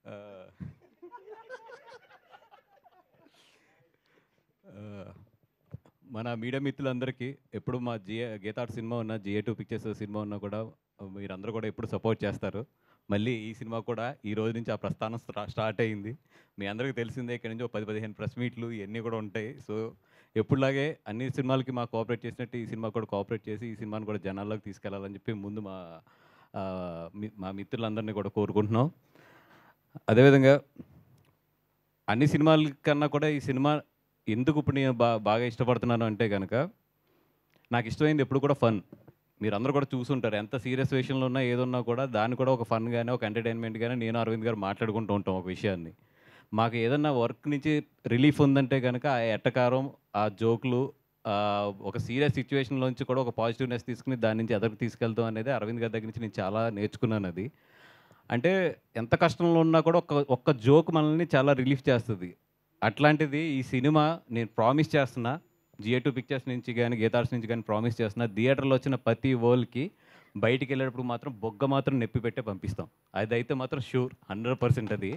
ఆహ్, ఆహ్, మన మీడియా మిత్రులందరికీ ఎప్పుడు మా గీతార్ట్ సినిమా ఉన్నా, జిఏ2 పిక్చర్స్ సినిమా ఉన్నా కూడా మీరందరూ కూడా ఎప్పుడు సపోర్ట్ చేస్తారు. మళ్ళీ ఈ సినిమా కూడా ఈ రోజు నుంచి ఆ ప్రస్థానం స్టార్ట్ అయింది. మీ అందరికీ తెలిసిందే ఇక్కడి నుంచి ఒక 10, 15 ప్రెస్ మీట్లు ఇయన్నీ కూడా ఉంటాయి. సో, ఎప్పుడులాగే అన్ని సినిమాలకి కోఆపరేట్ చేసినట్టు ఈ సినిమా కూడా కోఆపరేట్ చేసి ఈ సినిమాని కూడా జనాల్లోకి తీసుకెళ్లాలని చెప్పి ముందు మా మిత్రులందరినీ కూడా కోరుకుంటున్నాం. అదేవిధంగా అన్ని సినిమాల కన్నా కూడా ఈ సినిమా ఎందుకు ఇప్పుడు నేను బాగా ఇష్టపడుతున్నాను అంటే గనక, నాకు ఇష్టమైంది ఎప్పుడు కూడా ఫన్. మీరందరూ కూడా చూసుంటారు. ఎంత సీరియస్ విషయంలో ఉన్నా, ఏదున్నా కూడా దాన్ని కూడా ఒక ఫన్‌గానే, ఒక ఎంటర్‌టైన్‌మెంట్‌గానే నేను, అరవింద్ గారు మాట్లాడుకుంటూ ఉంటాం ఒక విషయాన్ని. మాకు ఏదన్నా వర్క్ నుంచి రిలీఫ్ ఉందంటే గనక, ఆ ఎటకారం, ఆ జోకులు ఒక సీరియస్ సిట్యుయేషన్‌లోంచి కూడా ఒక పాజిటివ్‌నెస్ తీసుకొని దాని నుంచి ఎదరికి తీసుకెళ్తాం అనేది అరవింద్ గారి దగ్గర నుంచి నేను చాలా నేర్చుకున్నానది. అంటే ఎంత కష్టంలో ఉన్నా కూడా ఒక్క ఒక్క జోక్ మనల్ని చాలా రిలీఫ్ చేస్తది. అట్లాంటిది ఈ సినిమా నేను ప్రామిస్ చేస్తున్నా. జిఏ2 పిక్చర్స్ నుంచి గాని, గీతార్ట్స్ నుంచి గాని ప్రామిస్ చేస్తున్నా. థియేటర్‌లో వచ్చిన ప్రతి వోళ్ళకి బయటికెళ్ళేటప్పుడు మాత్రం బొగ్గ మాత్రం నొప్పి పెట్టే పంపిస్తాం. అదైతే మాత్రం షూర్ 100% అది.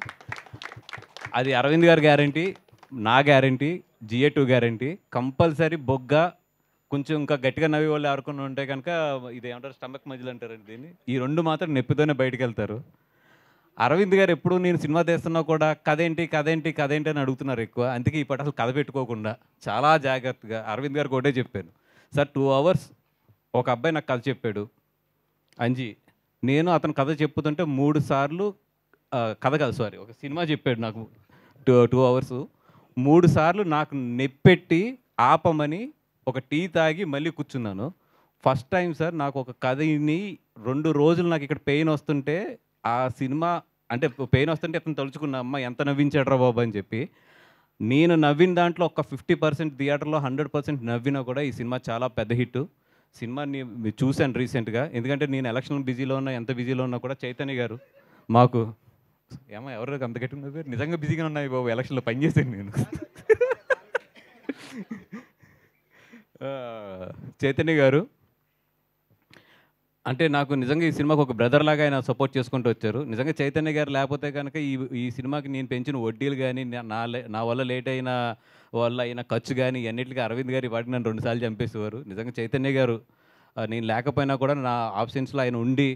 అది అరవింద్ గారి గ్యారంటీ, నా గ్యారంటీ, జిఏ2 గ్యారంటీ. కంపల్సరీ బొగ్గ కొంచెం ఇంకా గట్టిగా నవ్వేవాళ్ళు ఎవరికైనా ఉంటే గనక ఇదేమంటారు స్టమక్ మజిల్ అంటారండి దీన్ని. ఈ 2 మాత్రం నొప్పితోనే బయటికెళ్తారు. అరవింద్ గారు ఎప్పుడు నేను సినిమా తీస్తున్నా కూడా కథేంటి, కథేంటి, కథేంటి అని అడుగుతున్నారు ఎక్కువ. అందుకే ఈ పూట అసలు కథ పెట్టుకోకుండా చాలా జాగ్రత్తగా అరవింద్ గారికి ఒకటే చెప్పాను. సార్ 2 అవర్స్ ఒక అబ్బాయి నాకు కథ చెప్పాడు. అంజి. నేను అతను కథ చెప్పుతుంటే 3 సార్లు కథ కాదు సారీ. ఒక సినిమా చెప్పాడు నాకు 2 అవర్సు. 3 సార్లు నాకు నెప్పెట్టి ఆపమని ఒక టీ తాగి మళ్ళీ కూర్చున్నాను. ఫస్ట్ టైమ్ సార్ నాకు ఒక కథ ఇని 2 రోజులు నాకు ఇక్కడ పెయిన్ వస్తుంటే ఆ సినిమా అంటే పెయిన్ వస్తుంటే అతను తలుచుకున్నా అమ్మ ఎంత నవ్వించాడురా బాబు అని చెప్పి. నేను నవ్విన దాంట్లో ఒక 50% థియేటర్‌లో 100% నవ్వినా కూడా ఈ సినిమా చాలా పెద్ద హిట్టు. సినిమాని చూసాను రీసెంట్‌గా. ఎందుకంటే నేను ఎలక్షన్ బిజీలో ఉన్నా, ఎంత బిజీలో ఉన్నా కూడా చైతన్య గారు మాకు ఏమో ఎవరు అంత గట్టిగా నవ్వారు? నిజంగా బిజీగా ఉన్నాయి బాబు ఎలక్షన్‌లో పని చేశాను నేను. చైతన్య గారు అంటే నాకు నిజంగా ఈ సినిమాకి ఒక బ్రదర్ లాగా ఆయన సపోర్ట్ చేసుకుంటూ వచ్చారు. నిజంగా చైతన్య గారు లేకపోతే గనక ఈ ఈ సినిమాకి నేను పెంచిన వడ్డీలు గాని, నా వల్ల లేట్ అయిన వల్ల అయిన ఖర్చు గాని, ఇయన్నిటికి అరవింద్ గారు ఈ పాటికి నన్ను 2 సార్లు చంపేసేవారు. నిజంగా చైతన్య గారు నేను లేకపోయినా కూడా నా ఆబ్సెన్స్‌లో ఆయన ఉండి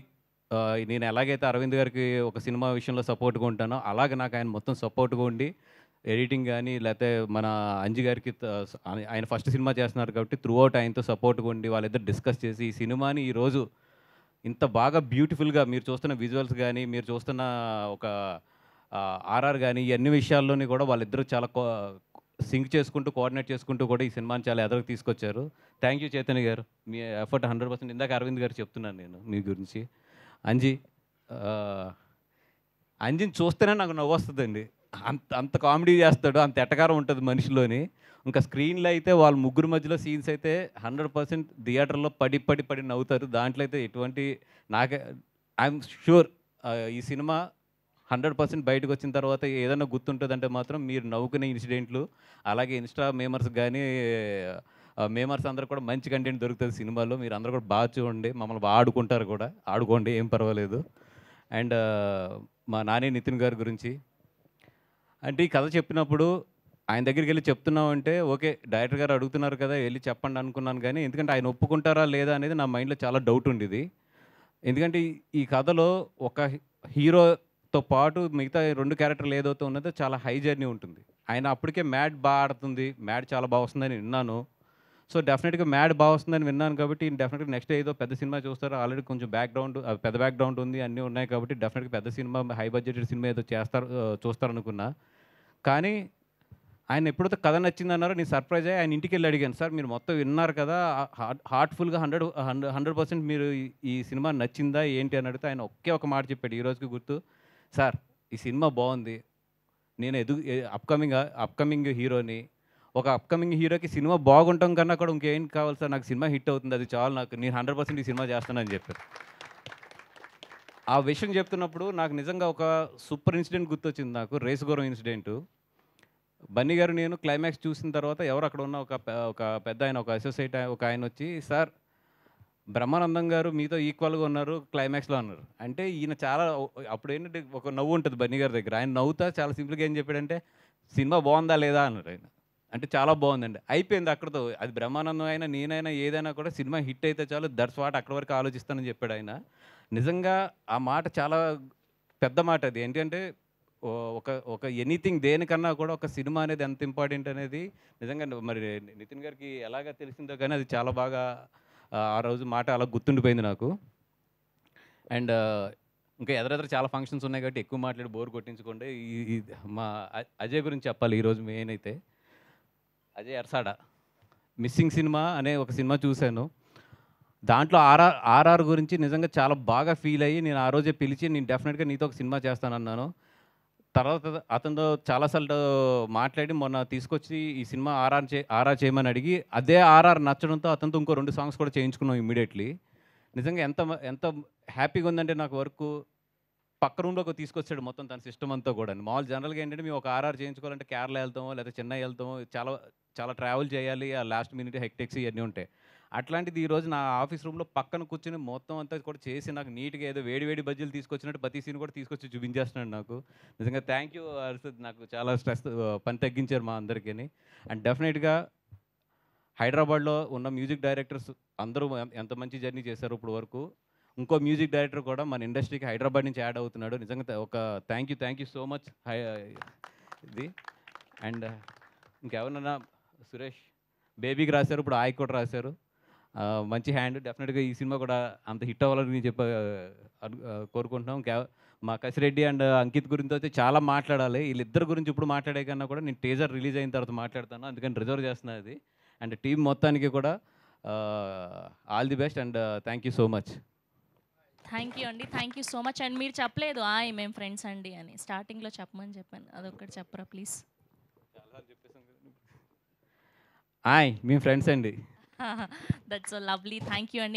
నేను ఎలాగైతే అరవింద్ గారికి ఒక సినిమా విషయంలో సపోర్ట్‌గా ఉంటానో, అలాగే నాకు ఆయన మొత్తం సపోర్ట్‌గా ఉండి ఎడిటింగ్ గాని, లేతే మన అంజి గారికి ఆయన ఫస్ట్ సినిమా చేస్తున్నారు కాబట్టి త్రూ ఔట్ ఆయనతో సపోర్ట్‌గా ఉండి వాళ్ళిద్దరు డిస్కస్ చేసి ఈ సినిమాని ఈరోజు ఇంత బాగా బ్యూటిఫుల్‌గా మీరు చూస్తున్న విజువల్స్ గాని, మీరు చూస్తున్న ఒక ఆర్ఆర్ గాని, ఈ అన్ని విషయాల్లోని కూడా వాళ్ళిద్దరూ చాలా సింక్ చేసుకుంటూ, కోఆర్డినేట్ చేసుకుంటూ కూడా ఈ సినిమాని చాలా ఎదరకు తీసుకొచ్చారు. థ్యాంక్ యూ చైతన్య గారు. మీ ఎఫర్ట్ 100% ఇందాక అరవింద్ గారు చెప్తున్నాను నేను మీ గురించి. అంజి ఆహ్, అంజిని చూస్తేనే నాకు నవ్వొస్తదండి. అంత అంత కామెడీ చేస్తాడు. అంత ఎటకారం ఉంటది మనిషిలోని. ఇంకా స్క్రీన్‌లో అయితే వాళ్ళ ముగ్గురు మధ్యలో సీన్స్ అయితే 100% థియేటర్‌లో పడి, పడి, పడి నవ్వుతారు. దాంట్లో అయితే ఎటువంటి నాకే ఐయామ్ ష్యూర్ ఈ సినిమా 100% బయటకొచ్చిన తర్వాత ఏదన్నా గుర్తుంటదంటే మాత్రం మీరు నవ్వుకునే ఇన్సిడెంట్లు, అలాగే ఇన్‌స్టా మేమర్స్ గానీ, మేమర్స్ అందరికి కూడా మంచి కంటెంట్ దొరుకుతది సినిమాలో. మీరందరూ కూడా బాగా చూడండి. మమ్మల్ని బా ఆడుకుంటారు కూడా. ఆడుకోండి ఏం పర్వాలేదు. అండ్ మా నాని నితిన్ గారి గురించి అంటే ఈ కథ చెప్పినప్పుడు ఆయన దగ్గరికెళ్ళి చెప్తున్నామంటే, ఓకే. డైరెక్టర్ గారు అడుగుతున్నారు కదా! ఎళ్లి చెప్పండి అనుకున్నాను గానీ, ఎందుకంటే ఆయన ఒప్పుకుంటారా లేదా అనేది నా మైండ్‌లో చాలా డౌట్ ఉండేది. ఎందుకంటే ఈ కథలో ఒక హీరోతో పాటు మిగతా 2 క్యారెక్టర్లు ఏదైతే ఉన్నదో చాలా హై జర్నీ ఉంటుంది. ఆయన అప్పటికే మ్యాడ్ ఆడుతుంది. మ్యాడ్ చాలా బా వస్తుందని విన్నాను. సో, డెఫినిట్‌గా మ్యాడ్ బా వస్తుందని విన్నాను కాబట్టి డెఫినిట్‌గా నెక్స్ట్ ఏదో పెద్ద సినిమా చూస్తారు. ఆల్రెడీ కొంచెం పెద్ద బ్యాక్‌గ్రౌండ్ ఉంది. అన్నీ ఉన్నాయి కాబట్టి డెఫినిట్‌గా పెద్ద సినిమా హై బడ్జెటెడ్ సినిమా ఏదో చేస్తారు చూస్తారనుకున్నా. కానీ ఆయన ఎప్పుడైతే కథ నచ్చిందన్నారో నేను సర్ప్రైజ్ అయ్యి ఆయన ఇంటికెళ్ళి అడిగాను. సార్ మీరు మొత్తం విన్నారు కదా! హార్ట్‌ఫుల్‌గా 100% మీరు ఈ సినిమా నచ్చిందా ఏంటి అని అడిగితే ఆయన ఒకే ఒక మాట చెప్పాడు. ఈ రోజుకి గుర్తు. సార్ ఈ సినిమా బావుంది. నేను అప్‌కమింగ్ హీరోని. ఒక అప్‌కమింగ్ హీరోకి సినిమా బాగుండటం కన్నా కూడా ఇంకేం కావాలి సార్ నాకు సినిమా హిట్ అవుతుంది. అది చాలు నాకు. నేను 100% ఈ సినిమా చేస్తానని చెప్పారు. ఆ విషయం చెప్తున్నప్పుడు నాకు నిజంగా ఒక సూపర్ ఇన్సిడెంట్ గుర్తొచ్చింది నాకు. రేసుగుర్రం ఇన్సిడెంటు. బన్నీ గారు నేను క్లైమాక్స్ చూసిన తర్వాత ఎవరు అక్కడ ఉన్న ఒక పెద్దాయన ఒక అసోసియేట్ ఒక ఆయనొచ్చి, "సార్ బ్రహ్మానందం గారు మీతో ఈక్వల్‌గా ఉన్నారు. క్లైమాక్స్‌లో అన్నారు. అంటే ఈయన చాలా అప్పుడేంటంటే ఒక నవ్వు ఉంటది బన్నీ గారి దగ్గర. ఆయన నవ్వుతా చాలా సింపుల్‌గా ఏం చెప్పాడంటే, "సినిమా బావుందా లేదా?" అన్నాడు ఆయన. అంటే చాలా బావుందండి. అయిపోయింది అక్కడితో. అది బ్రహ్మానందం అయినా, నేనైనా ఏదైనా కూడా సినిమా హిట్ అయితే చాలు దట్స్ వాట్ అక్కడి వరకు ఆలోచిస్తానని చెప్పాడు ఆయన. నిజంగా ఆ మాట చాలా పెద్ద మాట అది. ఏంటంటే ఒక ఒక ఎనీథింగ్ దేనికన్నా కూడా ఒక సినిమా అనేది ఎంత ఇంపార్టెంట్ అనేది నిజంగా మరి నితిన్ గారికి ఎలాగా తెలిసిందో కానీ అది చాలా బాగా ఆ రోజు మాట అలా గుర్తుండిపోయింది నాకు. అండ్ ఇంకా ఎదరెదర చాలా ఫంక్షన్స్ ఉన్నాయి కాబట్టి ఎక్కువ మాట్లాడి బోర్ కొట్టించకుండా ఈ ఈ మా అజయ్ గురించి చెప్పాలి ఈరోజు మెయిన్ అయితే. అజయ్ అర్సాడ. 'మిస్సింగ్ సినిమా' అనే ఒక సినిమా చూశాను. దాంట్లో ఆర్ఆర్ గురించి నిజంగా చాలా బాగా ఫీల్ అయ్యి నేను ఆ రోజే పిలిచి నేను డెఫినిట్‌గా నీతో ఒక సినిమా చేస్తానన్నాను. తర్వాత అతనితో చాలా సార్లు మాట్లాడి మొన్న తీసుకొచ్చి ఈ సినిమా ఆర్ఆర్ చేయమని అడిగి, అదే ఆర్ఆర్ నచ్చడంతో అతనితో ఇంకో 2 సాంగ్స్ కూడా చేయించుకున్నాం ఇమ్మీడియేట్‌లీ. నిజంగా ఎంత హ్యాపీగా ఉందంటే నాకు వర్కు పక్క రూమ్‌లోకి తీసుకొచ్చాడు మొత్తం తన సిస్టమ్ అంతా కూడాను. మామూలు జనరల్‌గా ఏంటంటే మేము ఒక ఆర్ఆర్ చేయించుకోవాలంటే కేరళ ఎళ్తామో, లేదా చెన్నై ఎళ్తామో చాలా చాలా ట్రావెల్ చేయాలి. ఆ లాస్ట్ మినిట్ హెక్టిక్స్ ఇయన్నీ ఉంటాయి. అట్లాంటిది ఈరోజు నా ఆఫీస్ రూమ్‌లో పక్కన కూర్చొని మొత్తం అంతా కూడా చేసి నాకు నీట్‌గా ఏదో వేడి వేడి బజ్జీలు తీసుకొచ్చినట్టు ప్రతి సీన్ కూడా తీసుకొచ్చి చూపించేస్తున్నాడు నాకు. నిజంగా థ్యాంక్ యూ అరిషద్. నాకు చాలా స్ట్రెస్ పని తగ్గించారు మా అందరికిని. అండ్ డెఫినెట్‌గా హైదరాబాద్‌లో ఉన్న మ్యూజిక్ డైరెక్టర్స్ అందరూ ఎంత మంచి జర్నీ చేశారో ఇప్పటి వరకు. ఇంకో మ్యూజిక్ డైరెక్టర్ కూడా మన ఇండస్ట్రీకి హైదరాబాద్ నుంచి యాడ్ అవుతున్నాడు. నిజంగా ఒక థ్యాంక్ యూ సో మచ్ ఇది. అండ్ ఇంకెవరినన్నా సురేష్ బేబీకి రాశారు. ఇప్పుడు ఆయనకి కూడా రాశారు. మంచి హ్యాండ్. డెఫినెట్‌గా ఈ సినిమా కూడా అంత హిట్ అవ్వాలని నేను కోరుకుంటున్నాం. మా కసిరెడ్డి అండ్ అంకిత్ గురించి అయితే చాలా మాట్లాడాలి. వీళ్ళిద్దరి గురించి ఇప్పుడు మాట్లాడే కన్నా కూడా నేను టీజర్ రిలీజ్ అయిన తర్వాత మాట్లాడతాను. అందుకని రిజర్వ్ చేస్తున్నా అది. అండ్ టీమ్ మొత్తానికి కూడా all the best and thank you so much. Thank you అండి. Thank you so much. And మీరు చెప్పలేదు మేము ఫ్రెండ్స్ అండి అని. స్టార్టింగ్‌లో చెప్పమని చెప్పాను. అదొక్కటి చెప్పరా ప్లీజ్? మేము ఫ్రెండ్స్ అండి. That's so lovely. Thank you అండి.